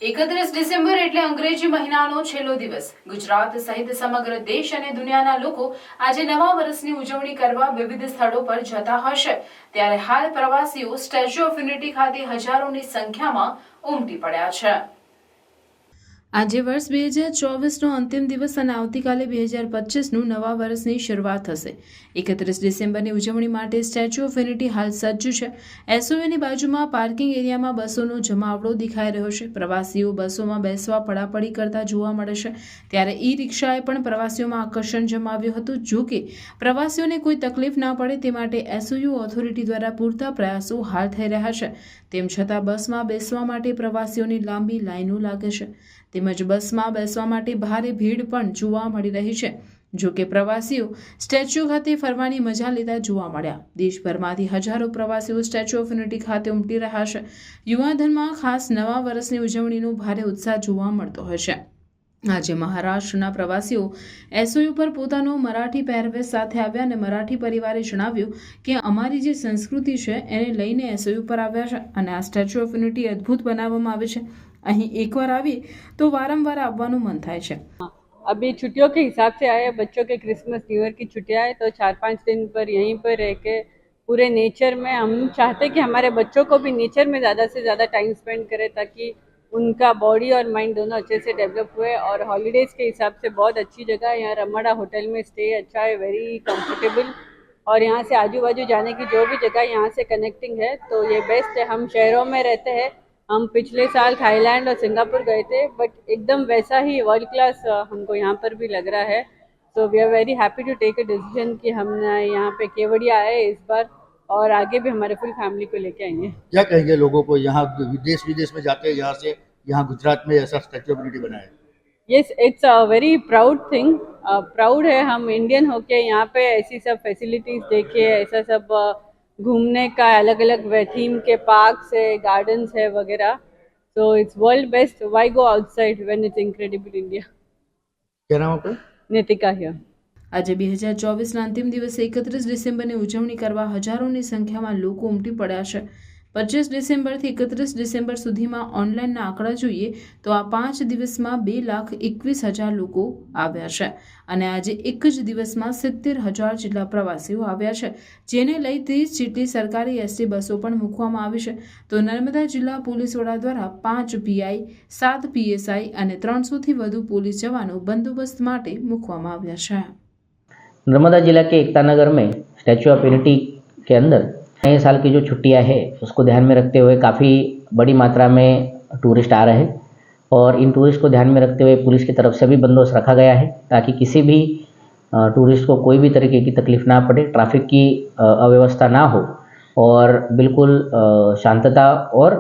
31 December એટલે અંગ્રેજી મહિનાનો છેલ્લો દિવસ। ગુજરાત સહિત સમગ્ર દેશ અને દુનિયાના લોકો આજે નવા વર્ષની ઉજવણી કરવા વિવિધ સ્થળો પર જતા હશે, ત્યારે હાલ પ્રવાસીઓ સ્ટેચ્યુ ઓફ યુનિટી ખાતે હજારોની સંખ્યામાં ઉમટી પડ્યા છે। આજે વર્ષ 2024નો અંતિમ દિવસ અને આવતીકાલે 2025નું નવા વર્ષની શરૂઆત થશે। 31 ડિસેમ્બરની ઉજવણી માટે સ્ટેચ્યુ ઓફ યુનિટી હાલ સજ્જ છે। એસઓયુની બાજુમાં પાર્કિંગ એરિયામાં બસોનો જમાવડો દેખાઈ રહ્યો છે। પ્રવાસીઓ બસોમાં બેસવા પડાપડી કરતા જોવા મળે છે, ત્યારે ઈ રિક્ષાએ પણ પ્રવાસીઓમાં આકર્ષણ જમાવ્યું હતું। જો કે પ્રવાસીઓને કોઈ તકલીફ ના પડે તે માટે એસઓયુ ઓથોરિટી દ્વારા પૂરતા પ્રયાસો હાલ થઈ રહ્યા છે। તેમ છતાં બસમાં બેસવા માટે પ્રવાસીઓની લાંબી લાઈનો લાગે છે, તેમજ બસમાં બેસવા માટે ભારે ભીડ પણ જોવા મળી રહી છે। જો કે પ્રવાસીઓ સ્ટેચ્યુ ખાતે ફરવાની મજા લેતા જોવા મળ્યા। દેશભરમાંથી હજારો પ્રવાસીઓ સ્ટેચ્યુ ઓફ યુનિટી ખાતે ઉમટી રહ્યા છે। યુવાધનમાં ખાસ નવા વર્ષની ઉજવણીનો ભારે ઉત્સાહ જોવા મળતો હોય છે। આજે મહારાષ્ટ્રના પ્રવાસીઓ એસઓયુ પર પોતાનો મરાઠી પહેરવેશ સાથે આવ્યા અને મરાઠી પરિવારે જણાવ્યું કે અમારી જે સંસ્કૃતિ છે એને લઈને એસઓયુ પર આવ્યા છે અને આ સ્ટેચ્યુ ઓફ યુનિટી અદ્ભુત બનાવવામાં આવે છે। અહીં એકવાર आवी तो वारंवार આવવાનું મન થાય છે। अभी छुट्टियों के हिसाब से आए, बच्चों के क्रिसमस न्यू ईयर की छुट्टियां है, तो 4-5 दिन पर यहीं पर रह के पूरे नेचर में हम चाहते हैं कि हमारे बच्चों को भी नेचर में ज़्यादा से ज़्यादा टाइम स्पेंड करें, ताकि उनका बॉडी और माइंड दोनों अच्छे से डेवलप हुए। और हॉलीडेज़ के हिसाब से बहुत अच्छी जगह है यहाँ, रमणा होटल में स्टे अच्छा है, वेरी कंफर्टेबल। और यहाँ से आजू बाजू जाने की जो भी जगह यहाँ से कनेक्टिंग है तो ये बेस्ट है। हम शहरों में रहते हैं, हम पिछले साल थाईलैंड और सिंगापुर गए थे, बट एकदम वैसा ही वर्ल्ड क्लास हमको यहाँ पर भी लग रहा है। So we are very happy to take a decision कि हम यहाँ पे केवड़िया आए इस बार, और आगे भी हमारे फुल फैमिली को लेके आएंगे। क्या कहेंगे लोगों को यहाँ देश विदेश में जाते हैं, यहाँ से यहाँ गुजरात में ऐसा स्टैच्यू ऑफ यूनिटी बना है? Yes, it's a very proud thing. Proud है हम इंडियन होके यहाँ पे ऐसी सब फैसिलिटीज देखे, ऐसा सब घूमने का अलग अलग थीम के पार्क्स है, गार्डन्स है वगैरह। So it's world best, why go outside when it's incredible India. क्या नाम आपका? नितिका हियर। આજે 2024ના અંતિમ દિવસે 31 ડિસેમ્બરની ઉજવણી કરવા હજારોની સંખ્યામાં લોકો ઉમટી પડ્યા છે। 25 ડિસેમ્બરથી 31 ડિસેમ્બર સુધીમાં ઓનલાઈનના આંકડા જોઈએ તો આ 5 દિવસમાં 2,21,000 લોકો આવ્યા છે અને આજે એક જ દિવસમાં 70,000 જેટલા પ્રવાસીઓ આવ્યા છે, જેને લઈ 30 જેટલી સરકારી એસટી બસો પણ મૂકવામાં આવી છે। તો નર્મદા જિલ્લા પોલીસ વડા દ્વારા 5 પીઆઈ, 7 પીએસઆઈ અને 300થી વધુ પોલીસ જવાનો બંદોબસ્ત માટે મૂકવામાં આવ્યા છે। नर्मदा जिला के एकता नगर में स्टैच्यू ऑफ यूनिटी के अंदर नए साल की जो छुट्टियां है उसको ध्यान में रखते हुए काफ़ी बड़ी मात्रा में टूरिस्ट आ रहे हैं, और इन टूरिस्ट को ध्यान में रखते हुए पुलिस की तरफ से भी बंदोबस्त रखा गया है, ताकि किसी भी टूरिस्ट को कोई भी तरीके की तकलीफ ना पड़े, ट्रैफिक की अव्यवस्था ना हो और बिल्कुल शांतता और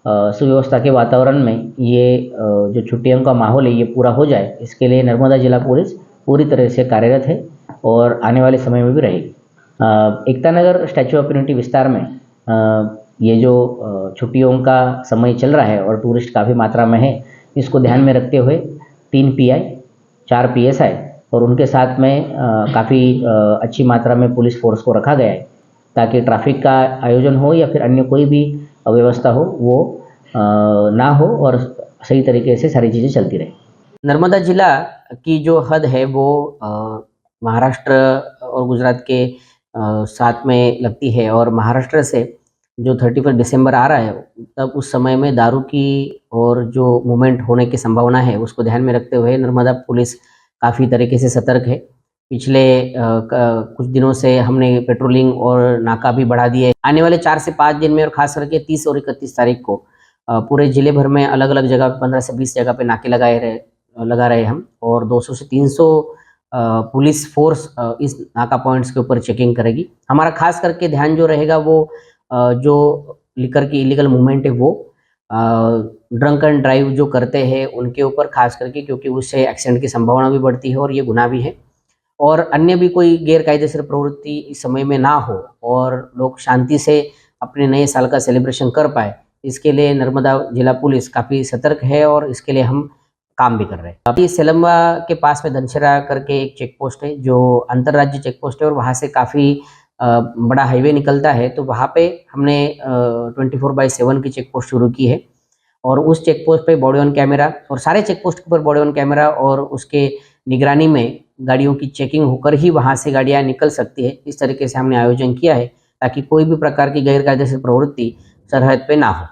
सुव्यवस्था के वातावरण में ये जो छुट्टियों का माहौल है ये पूरा हो जाए। इसके लिए नर्मदा जिला पुलिस पूरी तरह से कार्यरत है और आने वाले समय में भी रहेगी। Ekta Nagar statue of unity विस्तार में ये जो छुट्टियों का समय चल रहा है और टूरिस्ट काफ़ी मात्रा में है, इसको ध्यान में रखते हुए 3 पीआई, 4 पीएसआई और उनके साथ में काफ़ी अच्छी मात्रा में पुलिस फोर्स को रखा गया है, ताकि ट्रैफिक का आयोजन हो या फिर अन्य कोई भी अव्यवस्था हो वो ना हो और सही तरीके से सारी चीज़ें चलती रहे। नर्मदा जिला की जो हद है वो महाराष्ट्र और गुजरात के साथ में लगती है, और महाराष्ट्र से जो 31 दिसंबर आ रहा है तब उस समय में दारू की और जो मूवमेंट होने की संभावना है उसको ध्यान में रखते हुए नर्मदा पुलिस काफ़ी तरीके से सतर्क है। पिछले कुछ दिनों से हमने पेट्रोलिंग और नाका भी बढ़ा दिए। आने वाले 4 से 5 दिन में और खास करके 30 और 31 तारीख को पूरे ज़िले भर में अलग अलग जगह 15 से 20 जगह पे नाके लगा रहे हम, और 200 से 300 पुलिस फोर्स इस नाका पॉइंट्स के ऊपर चेकिंग करेगी। हमारा खास करके ध्यान जो रहेगा वो जो लिकर की इलीगल मूवमेंट है वो ड्रंक एंड ड्राइव जो करते हैं उनके ऊपर खास करके, क्योंकि उससे एक्सीडेंट की संभावना भी बढ़ती है और ये गुनाह भी है, और अन्य भी कोई गैरकायदेसर प्रवृत्ति इस समय में ना हो और लोग शांति से अपने नए साल का सेलिब्रेशन कर पाए, इसके लिए नर्मदा जिला पुलिस काफ़ी सतर्क है और इसके लिए हम काम भी कर रहे हैं। अभी सेलम्बा के पास में धनशरा करके एक चेक पोस्ट है जो अंतर्राज्य चेक पोस्ट है, और वहाँ से काफ़ी बड़ा हाईवे निकलता है, तो वहाँ पे हमने 24/7 की चेक पोस्ट शुरू की है। और उस चेक पोस्ट पे बॉडी ऑन कैमरा और सारे चेक पोस्ट के ऊपर बॉडी ऑन कैमरा और उसके निगरानी में गाड़ियों की चेकिंग होकर ही वहाँ से गाड़ियाँ निकल सकती है। इस तरीके से हमने आयोजन किया है ताकि कोई भी प्रकार की गैरकायदेसर प्रवृत्ति सरहद पे ना हो।